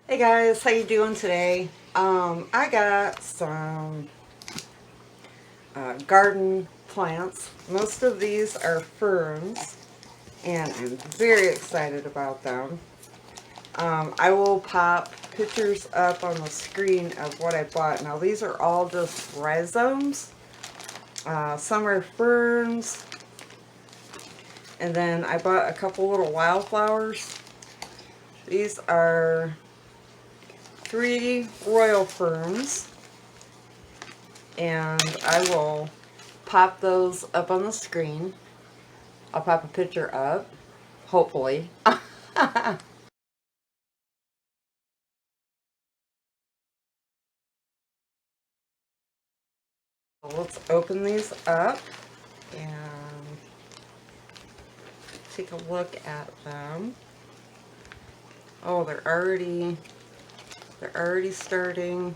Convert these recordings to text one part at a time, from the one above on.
Hey guys, how you doing today? I got some garden plants. Most of these are ferns, and I'm very excited about them. I will pop pictures up on the screen of what I bought. Now these are all just rhizomes. Some are ferns, and then I bought a couple little wildflowers. These are 3 royal ferns, and I will pop those up on the screen. I'll pop a picture up, hopefully. Let's open these up and take a look at them. Oh, they're already starting,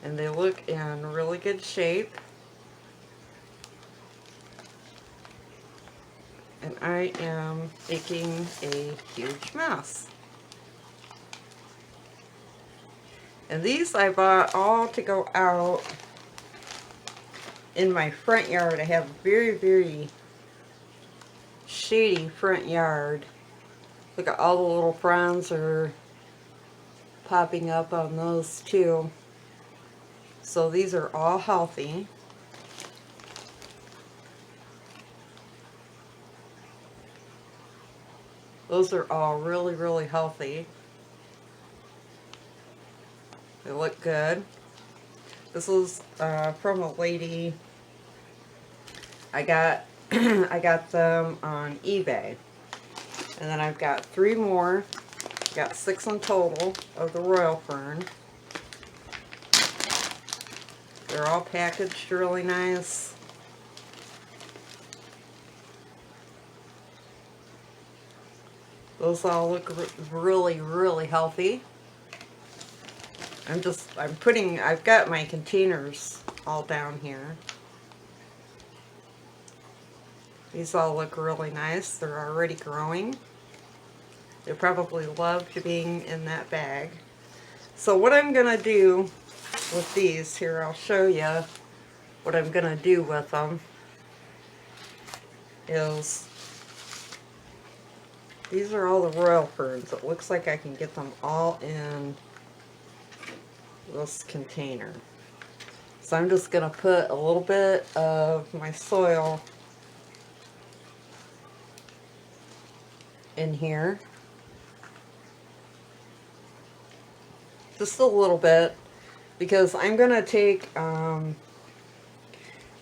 and they look in really good shape. And I am making a huge mess. And these I bought all to go out in my front yard. I have a very shady front yard. Look at all the little fronds are popping up on those too. So these are all healthy. Those are all really healthy. They look good. This was from a lady. I got I got them on eBay. And then I've got 3 more. I've got 6 in total of the royal fern. They're all packaged really nice. Those all look really healthy. I've got my containers all down here. These all look really nice. They're already growing. They probably loved being in that bag. So what I'm going to do with these, here I'll show you what I'm going to do with them, is these are all the royal ferns. It looks like I can get them all in this container. So I'm just going to put a little bit of my soil in here. Just a little bit, because I'm going to take,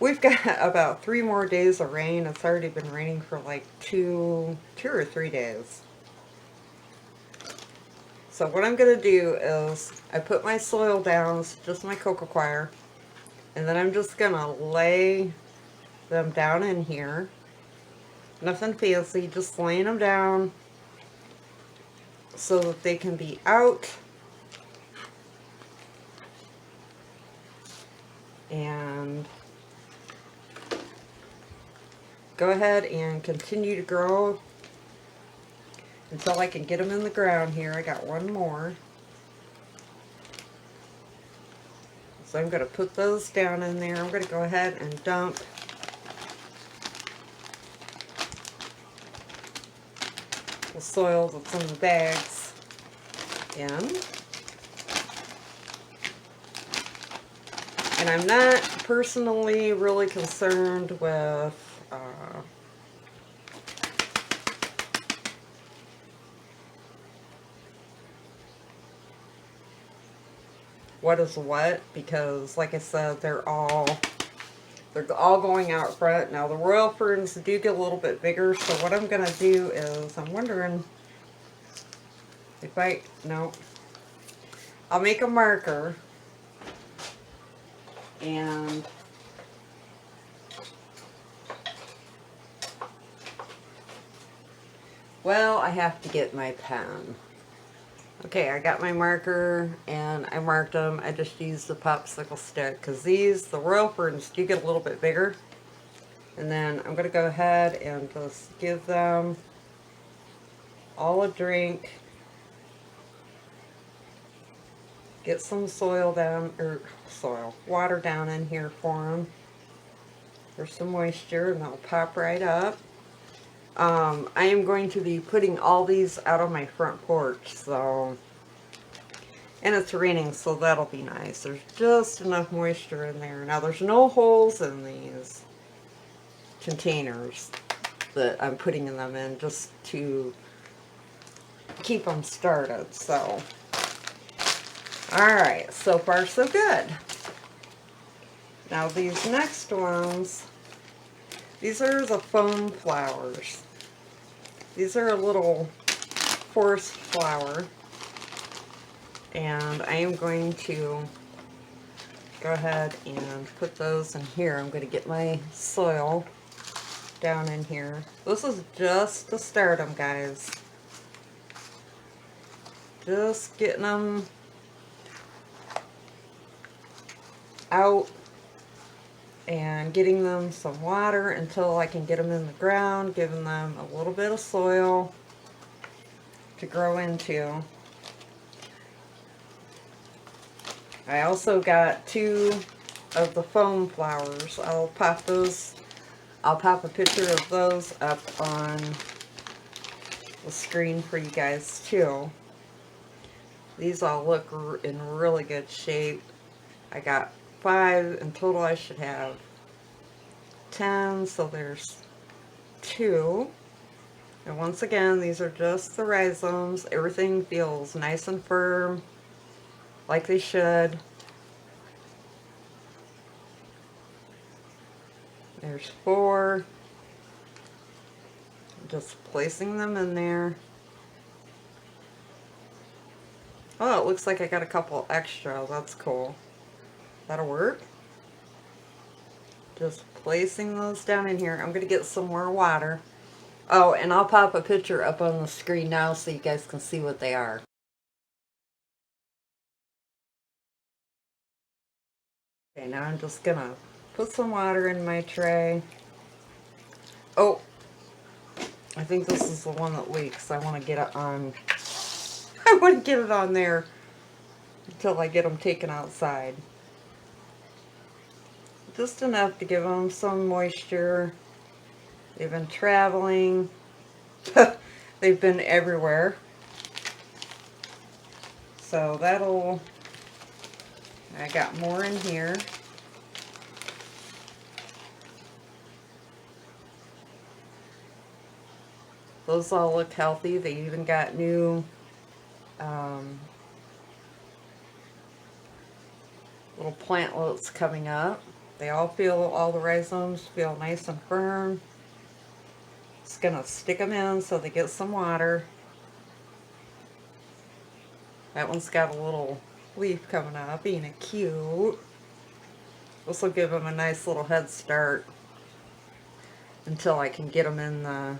we've got about 3 more days of rain. It's already been raining for like 2 or 3 days. So what I'm going to do is I put my soil down, it's just my cocoa coir, and then I'm just going to lay them down in here. Nothing fancy, just laying them down so that they can be out and go ahead and continue to grow until I can get them in the ground here. I got 1 more. So I'm going to put those down in there. I'm going to go ahead and dump the soil that's in the bags in. And I'm not personally really concerned with what is what, because like I said, they're all going out front. Now the royal ferns do get a little bit bigger, so what I'm going to do is, I'm wondering if I'll make a marker, and well, I have to get my pen. Okay, I got my marker and I marked them. I just used the popsicle stick because the royal ferns do get a little bit bigger. And then I'm going to go ahead and just give them all a drink. Get some soil down, or water down in here for them. There's some moisture and they'll pop right up. I am going to be putting all these out on my front porch, so, and it's raining, so that'll be nice. There's just enough moisture in there. Now there's no holes in these containers that I'm putting them in, just to keep them started, so. Alright, so far so good. Now these next ones, these are the foam flowers. These are a little forest flower. And I am going to go ahead and put those in here. I'm going to get my soil down in here. This is just to start them, guys. Just getting them out and getting them some water until I can get them in the ground, giving them a little bit of soil to grow into. I also got 2 of the foam flowers. I'll pop a picture of those up on the screen for you guys too. These all look in really good shape. I got 5 in total. I should have 10, so there's 2. And once again, these are just the rhizomes. Everything feels nice and firm, like they should. There's 4. Just placing them in there. Oh, it looks like I got a couple extra. That's cool. That'll work. Just placing those down in here. I'm going to get some more water. Oh, and I'll pop a picture up on the screen now so you guys can see what they are. Okay, now I'm just going to put some water in my tray. Oh, I think this is the one that leaks. I want to get it on. I want to get it on there until I get them taken outside. Just enough to give them some moisture. They've been traveling. They've been everywhere. So that'll, I got more in here. Those all look healthy. They even got new little plantlets coming up. They all the rhizomes feel nice and firm. Just gonna stick them in so they get some water. That one's got a little leaf coming up, ain't it cute? This will give them a nice little head start until I can get them in the,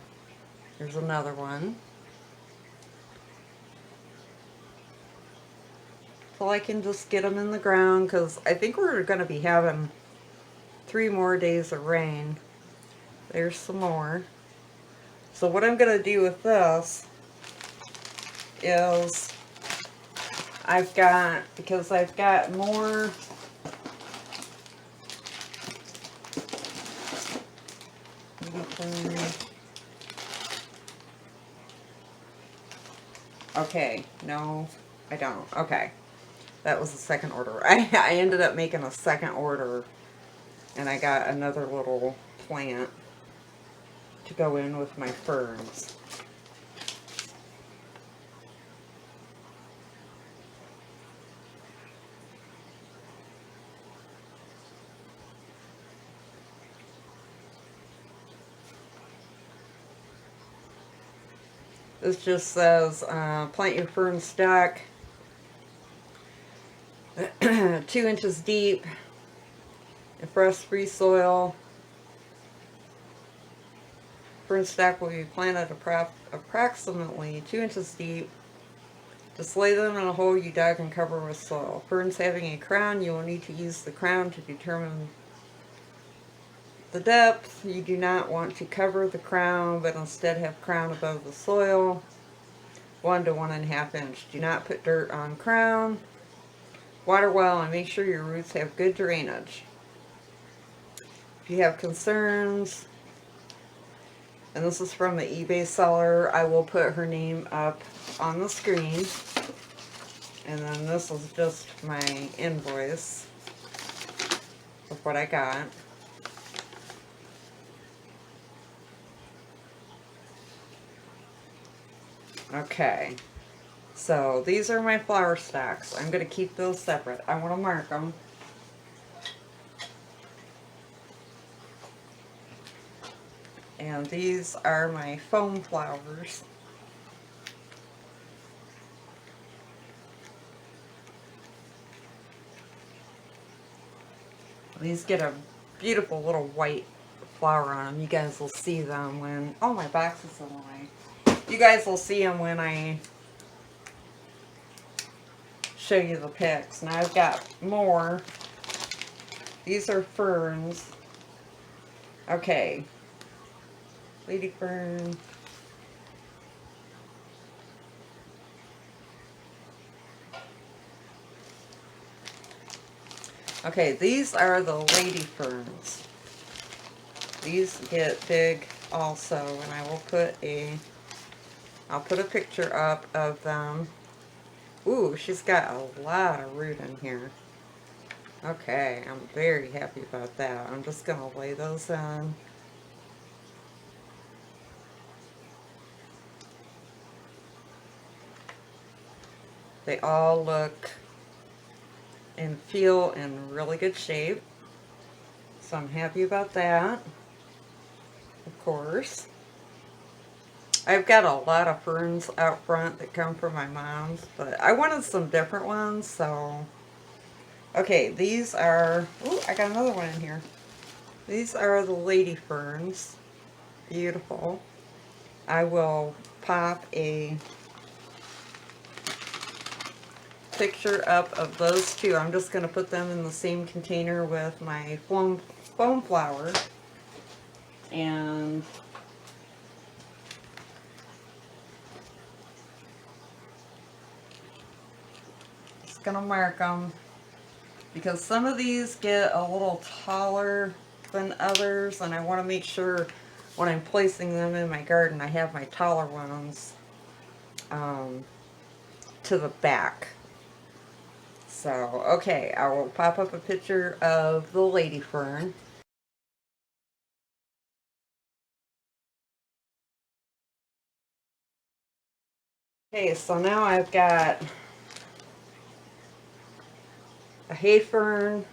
there's another one. So I can just get them in the ground, because I think we're going to be having 3 more days of rain. There's some more. So what I'm going to do with this is because I've got more okay, no, I don't. Okay. That was the second order. I ended up making a second order, and I got another little plant to go in with my ferns. This just says, plant your fern stock 2 inches deep in frost-free soil. Fern stock will be planted approximately 2 inches deep. Just lay them in a hole you dug and cover with soil. Ferns having a crown, you will need to use the crown to determine the depth. You do not want to cover the crown, but instead have crown above the soil. 1 to 1.5 inch. Do not put dirt on crown. Water well and make sure your roots have good drainage. If you have concerns, and this is from the eBay seller, I will put her name up on the screen. And then this is just my invoice of what I got. Okay, so these are my flower stocks. I'm going to keep those separate. I want to mark them. And these are my foam flowers. These get a beautiful little white flower on them. You guys will see them when... Oh, my box is in the way. You guys will see them when I show you the pics. Now I've got more. These are ferns. Okay. Lady fern. Okay, these are the lady ferns. These get big also, and I will put I'll put a picture up of them. Ooh, she's got a lot of root in here. Okay, I'm very happy about that. I'm just gonna lay those in. They all look and feel in really good shape. So I'm happy about that. Of course. I've got a lot of ferns out front that come from my mom's, but I wanted some different ones, so... Okay, these are... Ooh, I got another one in here. These are the lady ferns. Beautiful. I will pop a picture up of those two. I'm just going to put them in the same container with my foam flower. And just going to mark them because some of these get a little taller than others, and I want to make sure when I'm placing them in my garden I have my taller ones to the back. So, okay, I will pop up a picture of the lady fern. Okay, so now I've got a hay fern,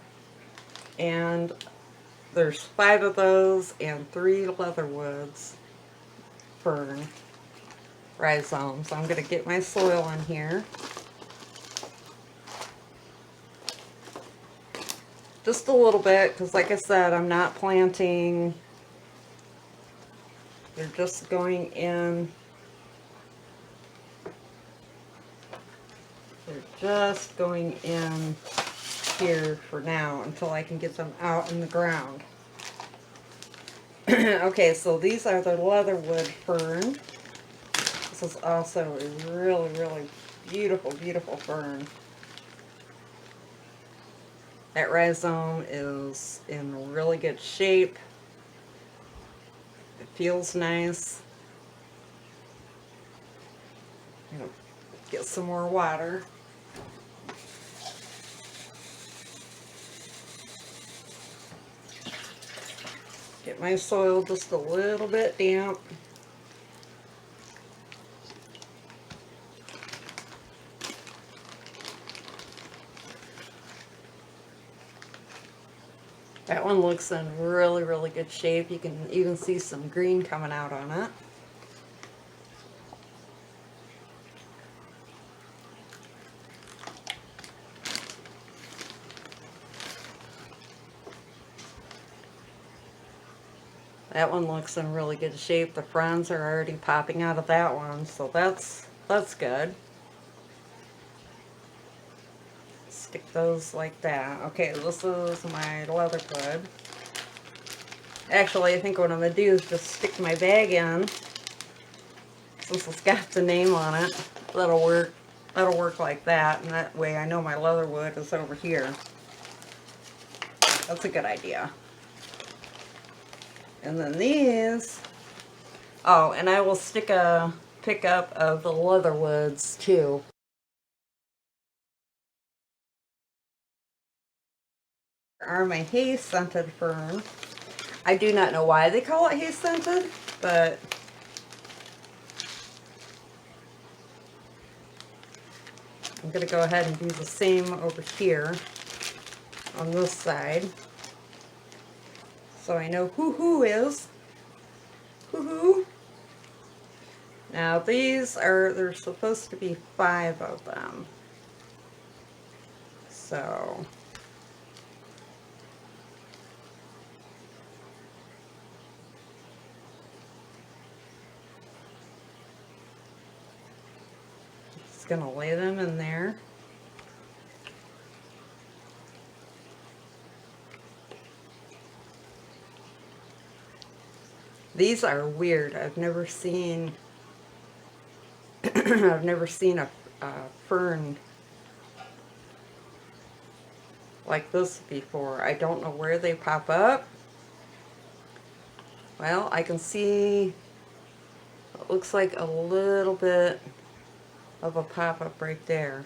and there's 5 of those and 3 leatherwoods fern rhizomes. I'm going to get my soil in here. Just a little bit, because like I said, I'm not planting. They're just going in. They're just going in here for now until I can get them out in the ground. Okay, so these are the leatherwood fern. This is also a really, really beautiful, beautiful fern. That rhizome is in really good shape. It feels nice. I'm gonna get some more water. Get my soil just a little bit damp. That one looks in really, really good shape. You can even see some green coming out on it. That one looks in really good shape. The fronds are already popping out of that one, so that's good. Stick those like that. Okay, this is my leatherwood. Actually, I think what I'm going to do is just stick my bag in, since it's got the name on it. that'll work. That'll work like that, and that way I know my leatherwood is over here. That's a good idea. And then these, oh, and I will stick a pickup of the leatherwoods too. Are my Hayscented Fern. I do not know why they call it Hayscented, but I'm going to go ahead and do the same over here on this side. So I know who is. Hoo-hoo. Now these are, there's supposed to be 5 of them. So just gonna lay them in there. These are weird. I've never seen I've never seen a fern like this before. I don't know where they pop up. Well, I can see it looks like a little bit of a pop-up right there.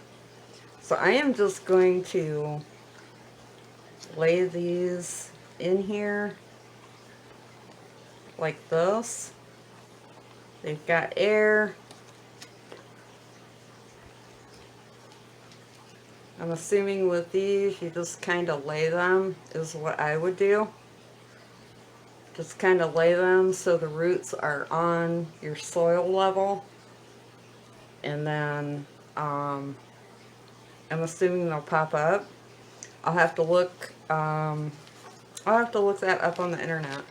So I am just going to lay these in here like this. They've got air. I'm assuming with these you just kind of lay them is what I would do. Just kind of lay them so the roots are on your soil level, and then I'm assuming they'll pop up. I'll have to look that up on the internet.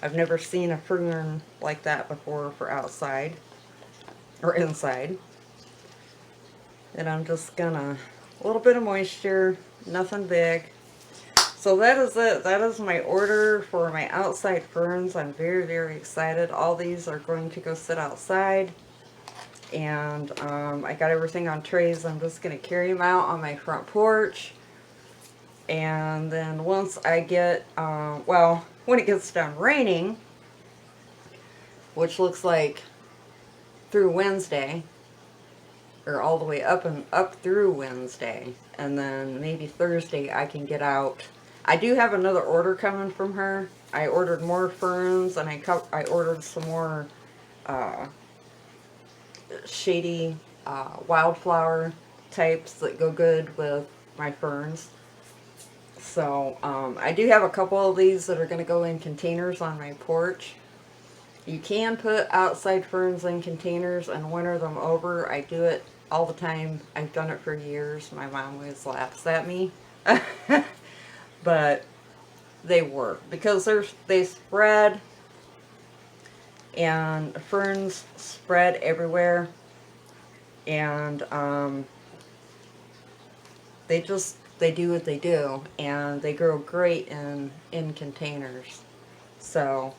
I've never seen a fern like that before for outside or inside. And I'm just gonna, a little bit of moisture, nothing big. So that is it. That is my order for my outside ferns. I'm very, very excited. All these are going to go sit outside. And I got everything on trays. I'm just going to carry them out on my front porch. And then once I get, well, when it gets done raining, which looks like through Wednesday, or all the way up and up through Wednesday, and then maybe Thursday I can get out. I do have another order coming from her. I ordered more ferns, and I ordered some more shady wildflower types that go good with my ferns. So I do have a couple of these that are going to go in containers on my porch. You can put outside ferns in containers and winter them over. I do it all the time. I've done it for years. My mom always laughs at me. But they work because they spread, and ferns spread everywhere, and they do what they do, and they grow great in containers. So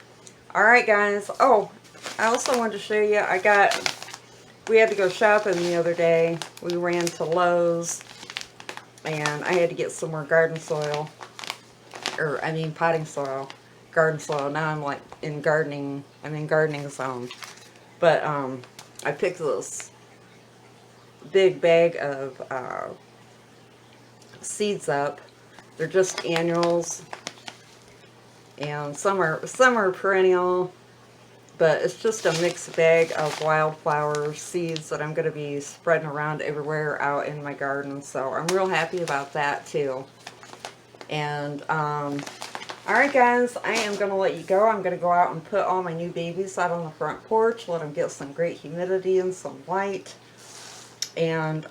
alright guys, oh, I also wanted to show you, we had to go shopping the other day. We ran to Lowe's, and I had to get some more garden soil, or I mean potting soil, garden soil. Now I'm like in gardening, I'm in gardening zone. But I picked this big bag of seeds up. They're just annuals, and some are perennial, but it's just a mixed bag of wildflower seeds that I'm going to be spreading around everywhere out in my garden. So I'm real happy about that too. And alright guys, I am going to let you go. I'm going to go out and put all my new babies out on the front porch, let them get some great humidity and some light. And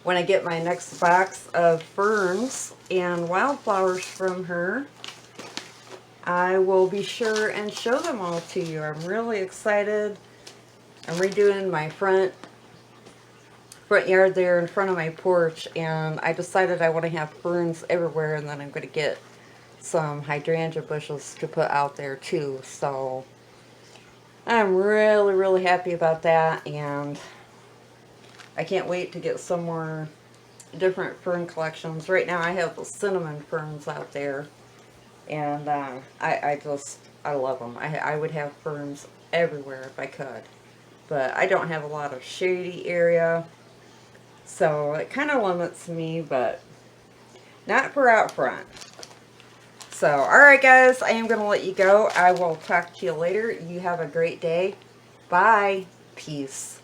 when I get my next box of ferns and wildflowers from her, I will be sure and show them all to you. I'm really excited. I'm redoing my front yard there in front of my porch, and I decided I want to have ferns everywhere, and then I'm going to get some hydrangea bushes to put out there too. So I'm really, really happy about that, and I can't wait to get some more different fern collections. Right now I have the cinnamon ferns out there, and I love them. I would have ferns everywhere if I could, but I don't have a lot of shady area, so it kind of limits me, but not for out front. So, alright guys, I am going to let you go. I will talk to you later. You have a great day. Bye. Peace.